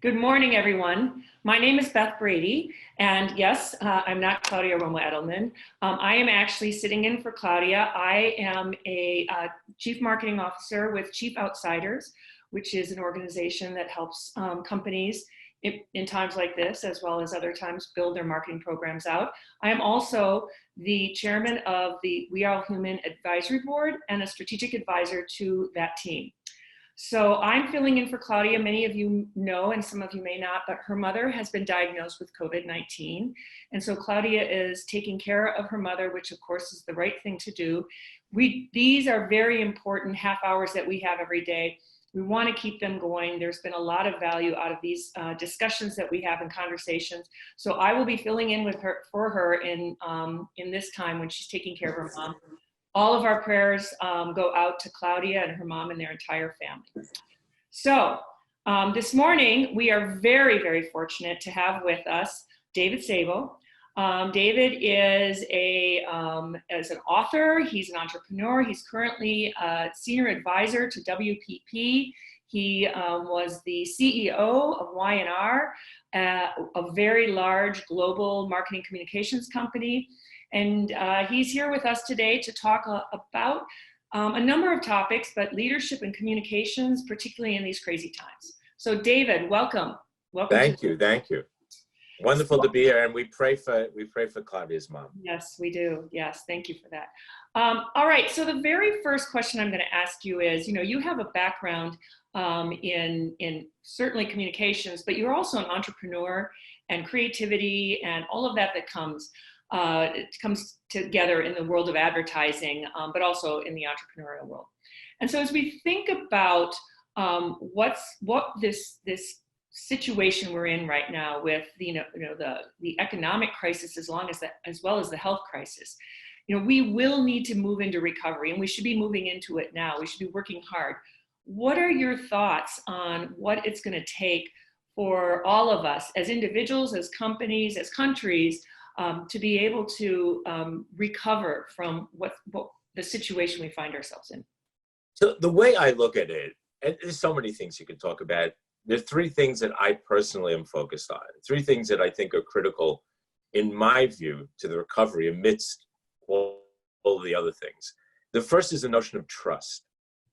Good morning, everyone. My name is Beth Brady, and yes, I'm not Claudia Romo Edelman. I am actually sitting in for Claudia. I am a Chief Marketing Officer with Chief Outsiders, which is an organization that helps companies in times like this, as well as other times, build their marketing programs out. I am also the chairman of the We Are Human Advisory Board and a strategic advisor to that team. So I'm filling in for Claudia. Many of you know, and some of you may not, but her mother has been diagnosed with COVID-19. And so Claudia is taking care of her mother, which of course is the right thing to do. These are very important half hours that we have every day. We want to keep them going. There's been a lot of value out of these discussions that we have and conversations. So I will be filling in for her in this time when she's taking care of her mom. All of our prayers go out to Claudia and her mom and their entire family. So this morning, we are very, very fortunate to have with us David Sable. David is an author, he's an entrepreneur, he's currently a senior advisor to WPP. He was the CEO of Y&R, a very large global marketing communications company. And he's here with us today to talk about a number of topics, but leadership and communications, particularly in these crazy times. So David, welcome. Thank you. Wonderful to be here, and we pray for Claudia's mom. Yes, we do. Yes, thank you for that. All right, so the very first question I'm going to ask you is, you have a background in certainly communications, but you're also an entrepreneur and creativity and all of that comes. It comes together in the world of advertising, but also in the entrepreneurial world. And so as we think about what this situation we're in right now with the economic crisis as well as the health crisis, we will need to move into recovery, and we should be moving into it now. We should be working hard. What are your thoughts on what it's going to take for all of us as individuals, as companies, as countries, to be able to recover from what the situation we find ourselves in? So the way I look at it, and there's so many things you can talk about. There's three things that I personally am focused on. Three things that I think are critical, in my view, to the recovery amidst all the other things. The first is the notion of trust.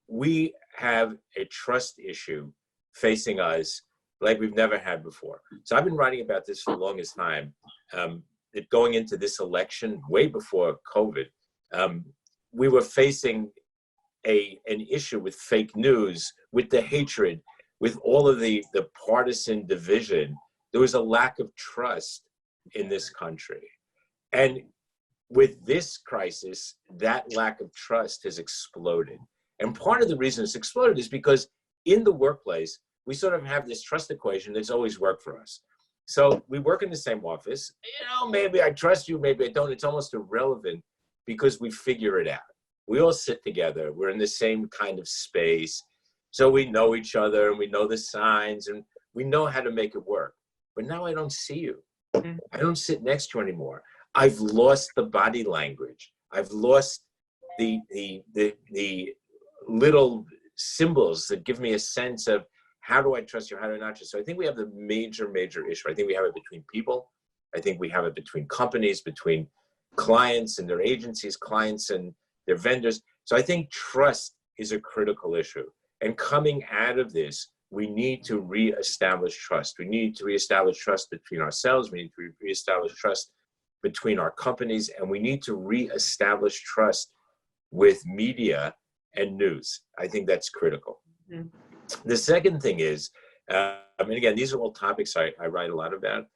We have a trust issue facing us like we've never had before. So I've been writing about this for the longest time. Going into this election, way before COVID, we were facing an issue with fake news, with the hatred, with all of the partisan division. There was a lack of trust in this country. And with this crisis, that lack of trust has exploded. And part of the reason it's exploded is because in the workplace, we sort of have this trust equation that's always worked for us. So we work in the same office. Maybe I trust you, maybe I don't. It's almost irrelevant because we figure it out. We all sit together. We're in the same kind of space. So we know each other and we know the signs and we know how to make it work. But now I don't see you. I don't sit next to you anymore. I've lost the body language. I've lost the little symbols that give me a sense of how do I trust you, how do I not trust you? So I think we have the major issue. I think we have it between people. I think we have it between companies, between clients and their agencies, clients and their vendors. So I think trust is a critical issue. And coming out of this, we need to reestablish trust. We need to reestablish trust between ourselves. We need to reestablish trust between our companies. And we need to reestablish trust with media and news. I think that's critical. Mm-hmm. The second thing is, again, these are all topics I write a lot about.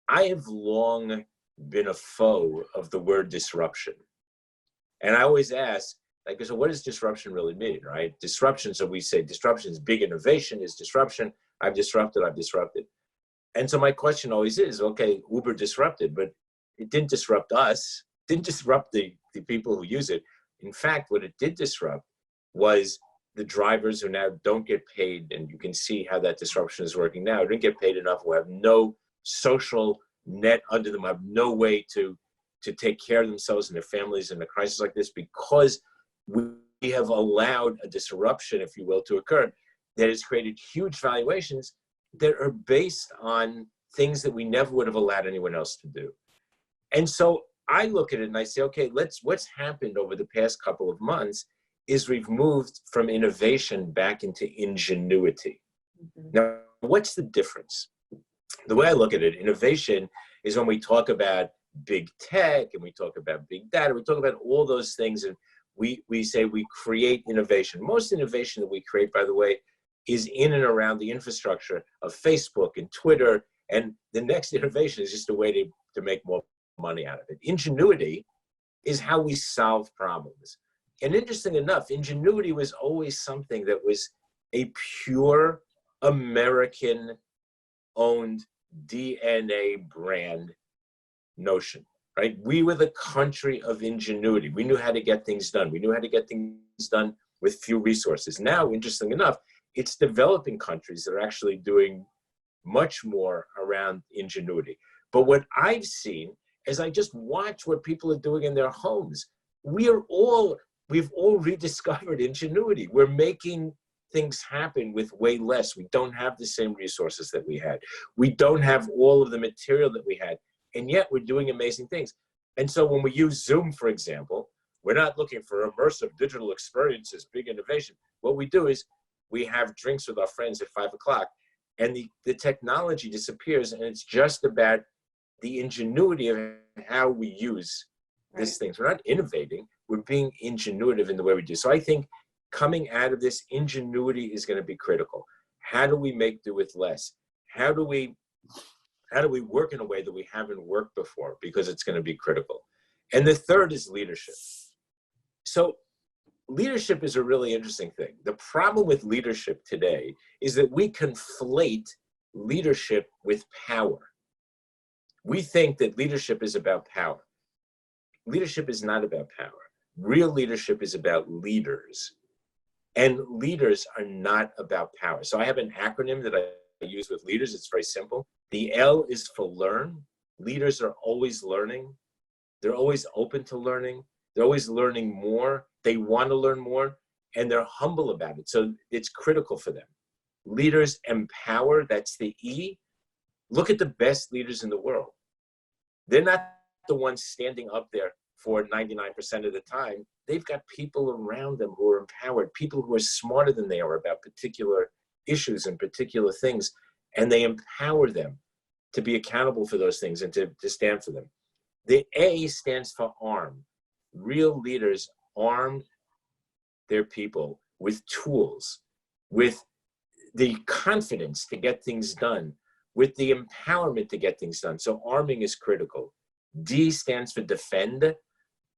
I have long been a foe of the word disruption. And I always ask, so what does disruption really mean, right? Disruption, so we say disruption is big innovation, is disruption. I've disrupted. And so my question always is, okay, Uber disrupted, but it didn't disrupt us, didn't disrupt the people who use it. In fact, what it did disrupt was the drivers who now don't get paid, and you can see how that disruption is working now, didn't get paid enough, who have no social net under them, have no way to take care of themselves and their families in a crisis like this, because we have allowed a disruption, if you will, to occur that has created huge valuations that are based on things that we never would have allowed anyone else to do. And so I look at it and I say, okay, what's happened over the past couple of months is we've moved from innovation back into ingenuity. Mm-hmm. Now, what's the difference? The way I look at it, innovation is when we talk about big tech and we talk about big data, we talk about all those things, and we say we create innovation. Most innovation that we create, by the way, is in and around the infrastructure of Facebook and Twitter, and the next innovation is just a way to make more money out of it. Ingenuity is how we solve problems. And interesting enough, ingenuity was always something that was a pure American owned DNA brand notion, right? We were the country of ingenuity. We knew how to get things done. We knew how to get things done with few resources. Now, interesting enough, it's developing countries that are actually doing much more around ingenuity. But what I've seen as I just watch what people are doing in their homes, we've all rediscovered ingenuity. We're making things happen with way less. We don't have the same resources that we had. We don't have all of the material that we had, and yet we're doing amazing things. And so when we use Zoom, for example, we're not looking for immersive digital experiences, big innovation. What we do is we have drinks with our friends at 5 o'clock, and the technology disappears, and it's just about the ingenuity of how we use these things. We're not innovating, we're being ingenuitive in the way we do. So I think coming out of this, ingenuity is going to be critical. How do we make do with less? How do we work in a way that we haven't worked before? Because it's going to be critical. And the third is leadership. So leadership is a really interesting thing. The problem with leadership today is that we conflate leadership with power. We think that leadership is about power. Leadership is not about power. Real leadership is about leaders. And leaders are not about power. So I have an acronym that I use with leaders. It's very simple. The L is for learn. Leaders are always learning. They're always open to learning. They're always learning more. They want to learn more, and they're humble about it. So it's critical for them. Leaders empower. That's the E. Look at the best leaders in the world. They're not the ones standing up there for 99% of the time. They've got people around them who are empowered, people who are smarter than they are about particular issues and particular things, and they empower them to be accountable for those things and to stand for them. The A stands for arm. Real leaders arm their people with tools, with the confidence to get things done, with the empowerment to get things done. So arming is critical. D stands for defend.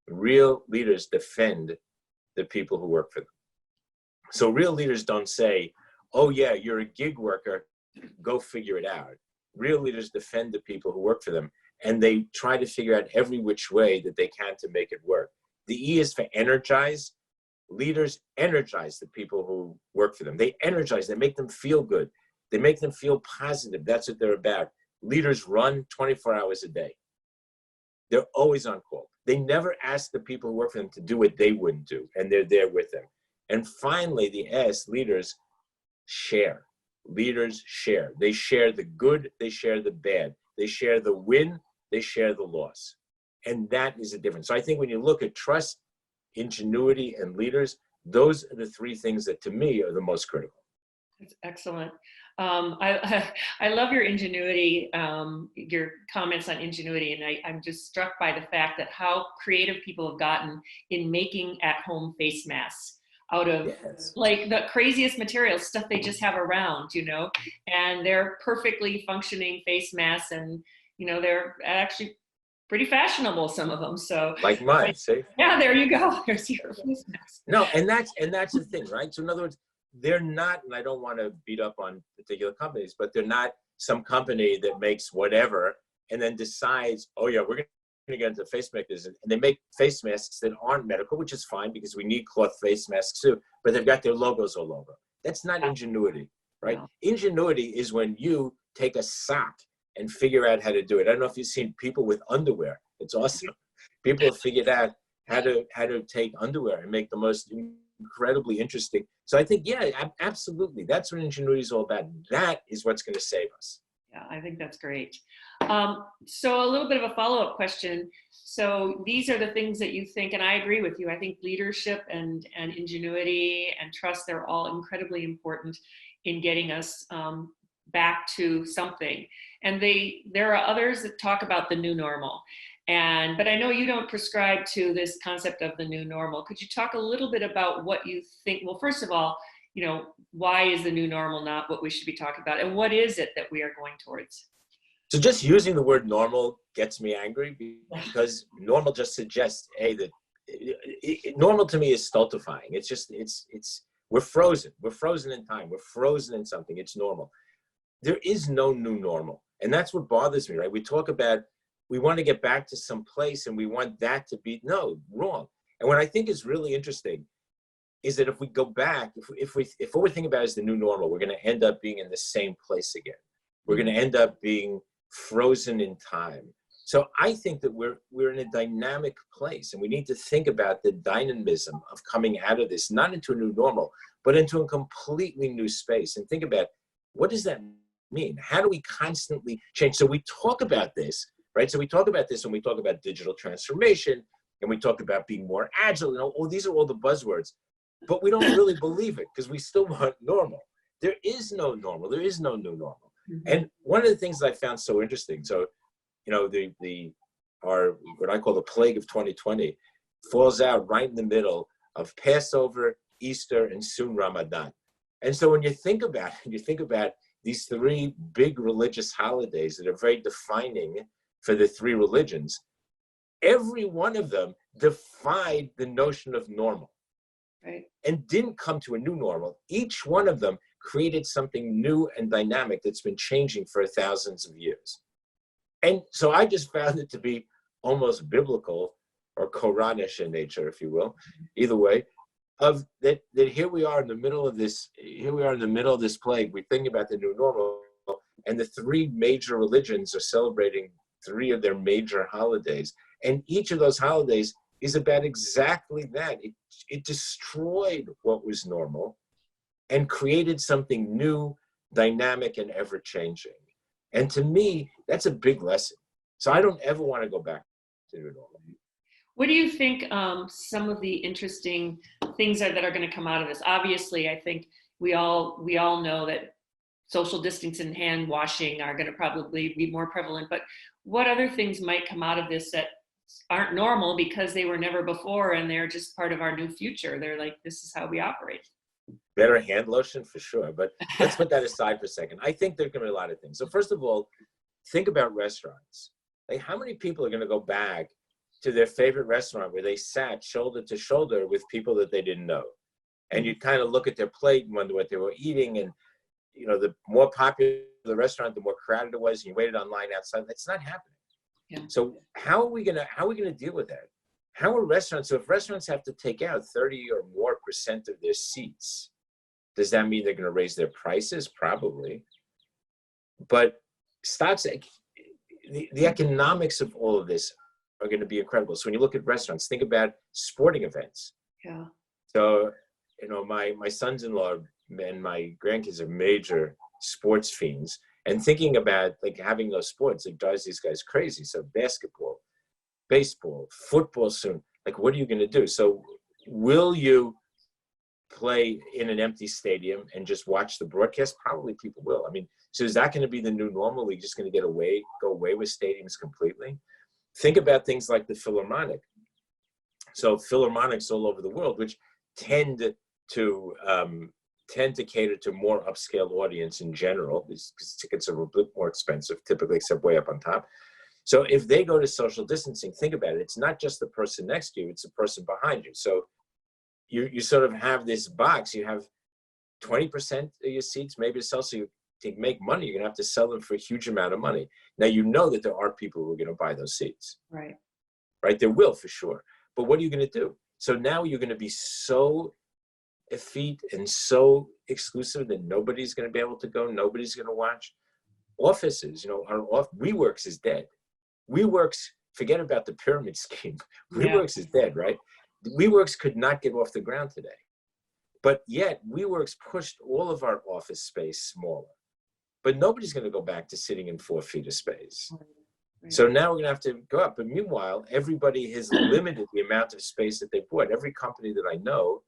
Real leaders defend the people who work for them. So real leaders don't say, oh yeah, you're a gig worker, go figure it out. Real leaders defend the people who work for them, and they try to figure out every which way that they can to make it work. The E is for energize. Leaders energize the people who work for them. They energize, they make them feel good. They make them feel positive. That's what they're about. Leaders run 24 hours a day. They're always on call. They never ask the people who work for them to do what they wouldn't do, and they're there with them. And finally, the S, leaders share. Leaders share. They share the good, they share the bad. They share the win, they share the loss. And that is the difference. So I think when you look at trust, ingenuity, and leaders, those are the three things that to me are the most critical. That's excellent. I love your ingenuity, your comments on ingenuity, and I'm just struck by the fact that how creative people have gotten in making at-home face masks out of like the craziest materials, stuff they just have around, you know, and they're perfectly functioning face masks, and you know, they're actually pretty fashionable, some of them. So like mine, see? Yeah, there you go. There's your face mask. No, and that's the thing, right? So in other words, they're not, and I don't want to beat up on particular companies, but they're not some company that makes whatever and then decides, oh yeah, we're going to get into face makers, and they make face masks that aren't medical, which is fine because we need cloth face masks too, but they've got their logos all over. That's not ingenuity, right? No. Ingenuity is when you take a sock and figure out how to do it. I don't know if you've seen people with underwear. It's awesome. People have figured out how to take underwear and make the most incredibly interesting. So I think, yeah, absolutely. That's what ingenuity is all about. That is what's going to save us. Yeah, I think that's great. So a little bit of a follow-up question. So these are the things that you think, and I agree with you. I think leadership and ingenuity and trust, they're all incredibly important in getting us back to something. And there are others that talk about the new normal. But I know you don't prescribe to this concept of the new normal. Could you talk a little bit about what you think? Well, first of all, why is the new normal not what we should be talking about? And what is it that we are going towards? So just using the word normal gets me angry, because normal just suggests, that normal to me is stultifying. It's just, we're frozen. We're frozen in time. We're frozen in something. It's normal. There is no new normal. And that's what bothers me, right? We talk about, we want to get back to some place and we want that to be, no, wrong. And what I think is really interesting is that if we go back, if what we're thinking about is the new normal, we're going to end up being in the same place again. We're going to end up being frozen in time. So I think that we're in a dynamic place, and we need to think about the dynamism of coming out of this, not into a new normal, but into a completely new space. And think about, what does that mean? How do we constantly change? So we talk about this, right? So we talk about this when we talk about digital transformation, and we talk about being more agile. These are all the buzzwords, but we don't really believe it, because we still want normal. There is no normal. There is no new normal. Mm-hmm. And one of the things that I found so interesting, so, what I call the plague of 2020 falls out right in the middle of Passover, Easter, and soon Ramadan. And so when you think about these three big religious holidays that are very defining for the three religions, every one of them defied the notion of normal. Right. And didn't come to a new normal. Each one of them created something new and dynamic that's been changing for thousands of years. And so I just found it to be almost biblical, or Quranish in nature, if you will, either way, of that here we are in the middle of this plague. We're thinking about the new normal, and the three major religions are celebrating three of their major holidays. And each of those holidays is about exactly that. It destroyed what was normal and created something new, dynamic, and ever-changing. And to me, that's a big lesson. So I don't ever want to go back to the normal. What do you think some of the interesting things that are going to come out of this? Obviously, I think we all know that social distancing and hand washing are going to probably be more prevalent. But what other things might come out of this that aren't normal because they were never before, and they're just part of our new future? They're like, this is how we operate. Better hand lotion for sure, but let's put that aside for a second. I think there's going to be a lot of things. So first of all, think about restaurants. Like, how many people are going to go back to their favorite restaurant where they sat shoulder to shoulder with people that they didn't know? And you'd kind of look at their plate and wonder what they were eating. And, the more popular the restaurant, the more crowded it was, and you waited online outside. That's not happening. Yeah. So how are we going to deal with that? How are restaurants, so if restaurants have to take out 30 or more % of their seats, does that mean they're going to raise their prices? Probably. But stocks, the economics of all of this are going to be incredible. So when you look at restaurants, think about sporting events. Yeah. So, my sons-in-law and my grandkids are major sports fiends, and thinking about like having those sports, it drives these guys crazy. So basketball, baseball, football soon. Like, what are you going to do? So will you play in an empty stadium and just watch the broadcast? Probably people will. I mean, so is that going to be the new normal? We're just going to go away with stadiums completely? Think about things like the Philharmonic. So philharmonics all over the world, which tend to cater to more upscale audience in general, because tickets are a bit more expensive, typically, except way up on top. So if they go to social distancing, think about it. It's not just the person next to you, it's the person behind you. So you sort of have this box. You have 20% of your seats maybe to sell. So to make money, you're going to have to sell them for a huge amount of money. Now, that there are people who are going to buy those seats. Right. Right? There will, for sure. But what are you going to do? So now you're going to be so effete and so exclusive that nobody's going to be able to go. Nobody's going to watch. Offices, WeWorks is dead. WeWorks, forget about the pyramid scheme. WeWorks is dead, right? WeWorks could not get off the ground today. But yet WeWork's pushed all of our office space smaller. But nobody's going to go back to sitting in 4 feet of space. Right. So now we're going to have to go up. But meanwhile, everybody has limited the amount of space that they bought. Every company that I know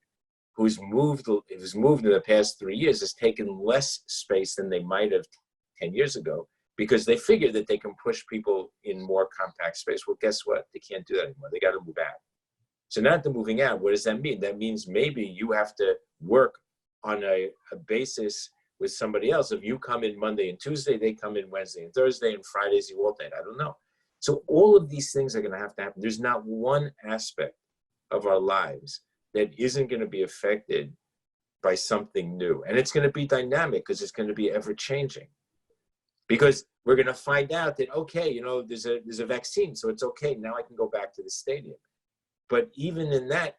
who's moved in the past 3 years has taken less space than they might have 10 years ago, because they figure that they can push people in more compact space. Well, guess what? They can't do that anymore. They got to move out. So now that they're moving out, what does that mean? That means maybe you have to work on a basis with somebody else. If you come in Monday and Tuesday, they come in Wednesday and Thursday, and Fridays you alternate. I don't know. So all of these things are going to happen. There's not one aspect of our lives that isn't going to be affected by something new. And it's going to be dynamic because it's going to be ever changing. Because we're going to find out that, okay, you know, there's a vaccine, so it's okay. Now I can go back to the stadium. But even in that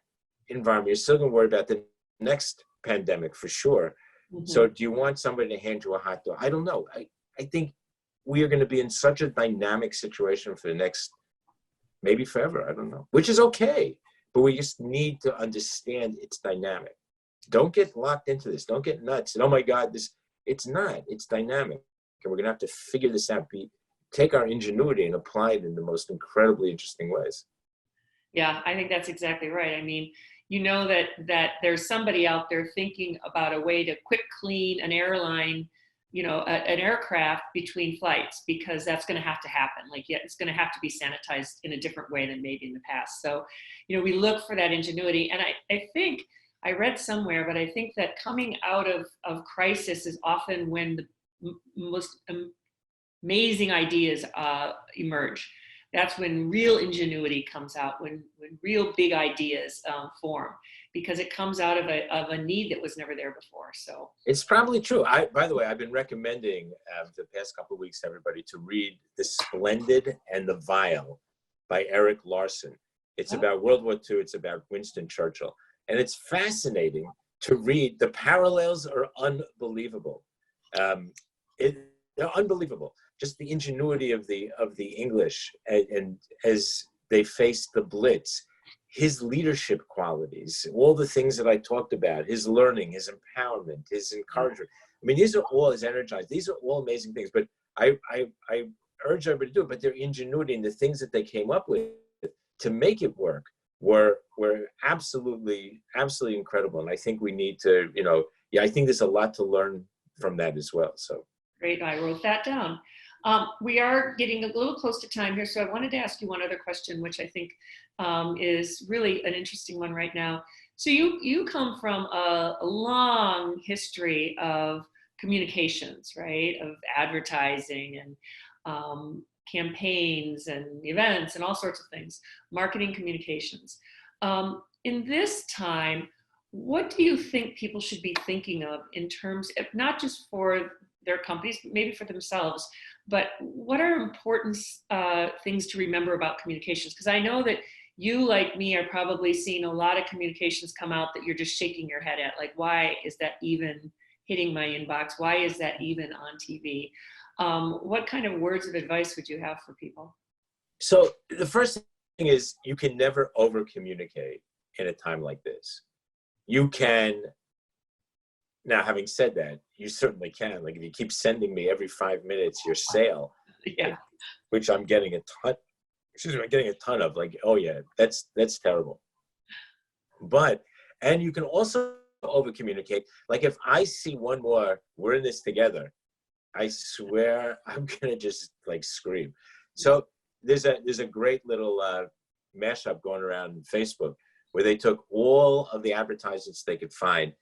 environment, you're still going to worry about the next pandemic for sure. Mm-hmm. So do you want somebody to hand you a hot dog? I don't know. I think we are going to be in such a dynamic situation for the next, maybe forever. I don't know, which is okay. But we just need to understand it's dynamic. Don't get locked into this. Don't get nuts. And oh my God, it's not. It's dynamic. And we're going to have to figure this out. Take our ingenuity and apply it in the most incredibly interesting ways. Yeah, I think that's exactly right. I mean, you know that there's somebody out there thinking about a way to quick clean an airline, you know, an aircraft between flights, because that's going to happen. Like, yeah, it's going to have to be sanitized in a different way than maybe in the past. So, you know, we look for that ingenuity. And I think I read somewhere, but I think that coming out of crisis is often when the most amazing ideas emerge. That's when real ingenuity comes out, when real big ideas form, because it comes out of a need that was never there before. So it's probably true. By the way, I've been recommending the past couple of weeks to everybody to read The Splendid and the Vile by Eric Larson. It's about World War II. It's about Winston Churchill. And it's fascinating to read. The parallels are unbelievable. They're unbelievable. Just the ingenuity of the English, and as they faced the Blitz, his leadership qualities, all the things that I talked about, his learning, his empowerment, his encouragement. I mean, these are all his energized. These are all amazing things. But I urge everybody to do it. But their ingenuity and the things that they came up with to make it work were absolutely incredible. And I think we need to, you know, I think there's a lot to learn from that as well. So great. I wrote that down. We are getting a little close to time here, so I wanted to ask you one other question, which I think is really an interesting one right now. So you come from a long history of communications, right? Of advertising and campaigns and events and all sorts of things, marketing, communications. In this time, what do you think people should be thinking of in terms of, not just for their companies, maybe for themselves, but what are important things to remember about communications? Because I know that you, like me, are probably seeing a lot of communications come out that you're just shaking your head at. Like, why is that even hitting my inbox? Why is that even on TV? What kind of words of advice would you have for people? So the first thing is, you can never over communicate in a time like this. You can. Now, having said that, you certainly can. Like, if you keep sending me every 5 minutes your sale, yeah, which I'm getting a ton of, like, oh yeah, that's terrible. But, and you can also over communicate. Like, if I see one more, we're in this together, I swear I'm gonna just like scream. So there's a great little mashup going around on Facebook where they took all of the advertisements they could find.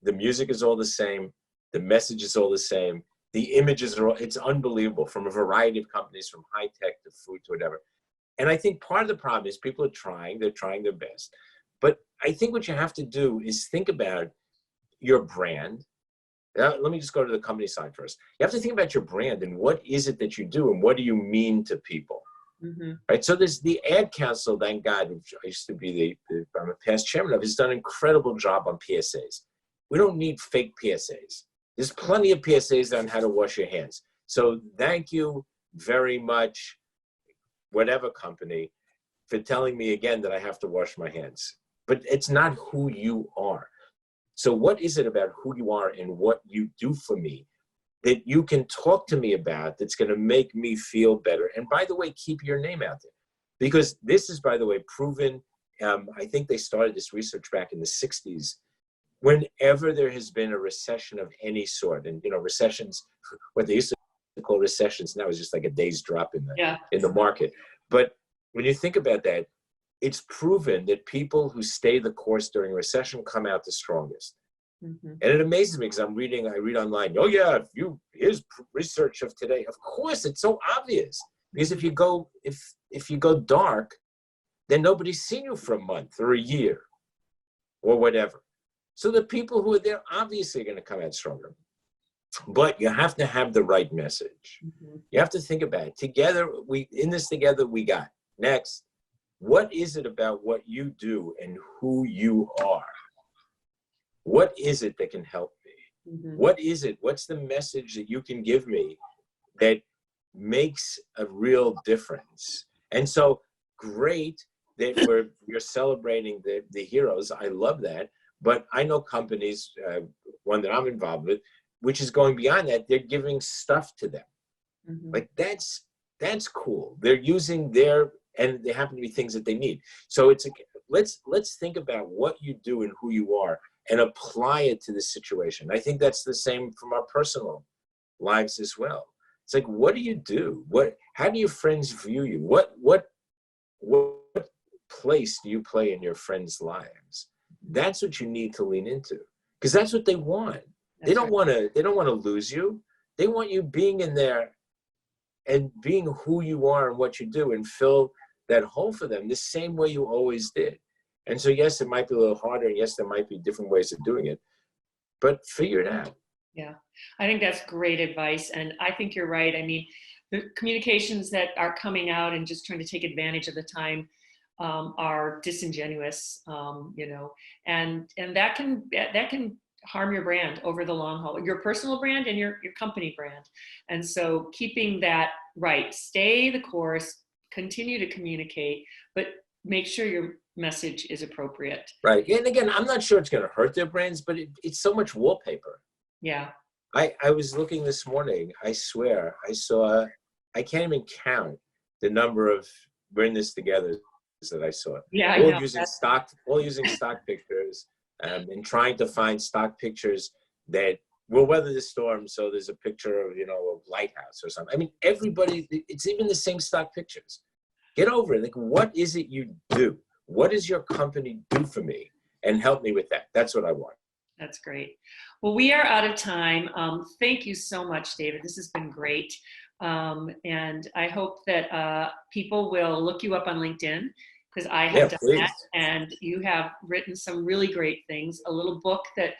The music is all the same. The message is all the same. The images are all, it's unbelievable, from a variety of companies, from high tech to food to whatever. And I think part of the problem is people are they're trying their best. But I think what you have to do is think about your brand. Let me just go to the company side first. You have to think about your brand and what is it that you do and what do you mean to people? Mm-hmm. Right. So there's the ad council, thank God, which I used to be I'm a past chairman of, has done an incredible job on PSAs. We don't need fake PSAs. There's plenty of PSAs on how to wash your hands. So thank you very much, whatever company, for telling me again that I have to wash my hands. But it's not who you are. So what is it about who you are and what you do for me that you can talk to me about that's going to make me feel better? And by the way, keep your name out there. Because this is, by the way, proven. I think they started this research back in the 60s. Whenever there has been a recession of any sort, and recessions, what they used to call recessions now is just like a day's drop in the market. But when you think about that, it's proven that people who stay the course during a recession come out the strongest. Mm-hmm. And it amazes me because I read online, oh yeah, here's research of today. Of course, it's so obvious. Because if you go dark, then nobody's seen you for a month or a year or whatever. So the people who are there obviously are going to come out stronger. But you have to have the right message. Mm-hmm. You have to think about it. Together, we got. Next, what is it about what you do and who you are? What is it that can help me? Mm-hmm. What is it? What's the message that you can give me that makes a real difference? And so great that you're celebrating the heroes. I love that. But I know companies, one that I'm involved with, which is going beyond that. They're giving stuff to them. Mm-hmm. Like that's cool. They're using and they happen to be things that they need. So let's think about what you do and who you are and apply it to the situation. I think that's the same from our personal lives as well. It's like, what do you do? How do your friends view you? What place do you play in your friends' lives? That's what you need to lean into, because that's what they want. They don't want to lose you. They want you being in there and being who you are and what you do and fill that hole for them the same way you always did. And so, yes, it might be a little harder. And yes, there might be different ways of doing it, but figure it out. Yeah, I think that's great advice. And I think you're right. I mean, the communications that are coming out and just trying to take advantage of the time are disingenuous, and that can harm your brand over the long haul, your personal brand and your company brand. And so keeping that right, stay the course, continue to communicate, but make sure your message is appropriate. Right. And again, I'm not sure it's going to hurt their brands, but it's so much wallpaper. Yeah. I was looking this morning, I swear, I can't even count the number of We're in This Together that I saw. Yeah, all using stock pictures and trying to find stock pictures that will weather the storm. So there's a picture of, a lighthouse or something. I mean, everybody, it's even the same stock pictures. Get over it. Like, what is it you do? What does your company do for me? And help me with that. That's what I want. That's great. Well, we are out of time. Thank you so much, David. This has been great. And I hope that people will look you up on LinkedIn, because I have done that. And you have written some really great things, a little book that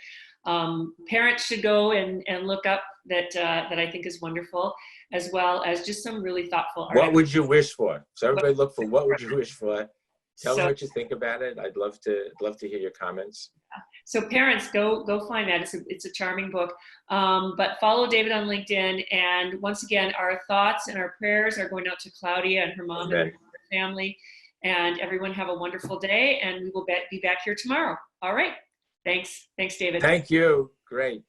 parents should go and look up that I think is wonderful, as well as just some really thoughtful articles. What would you wish for? So everybody look for what would you wish for? Tell me what you think about it. I'd love to hear your comments. So parents, go find that. It's a charming book. But follow David on LinkedIn. And once again, our thoughts and our prayers are going out to Claudia and her mom and her family. And everyone have a wonderful day. And we will be back here tomorrow. All right. Thanks. Thanks, David. Thank you. Great.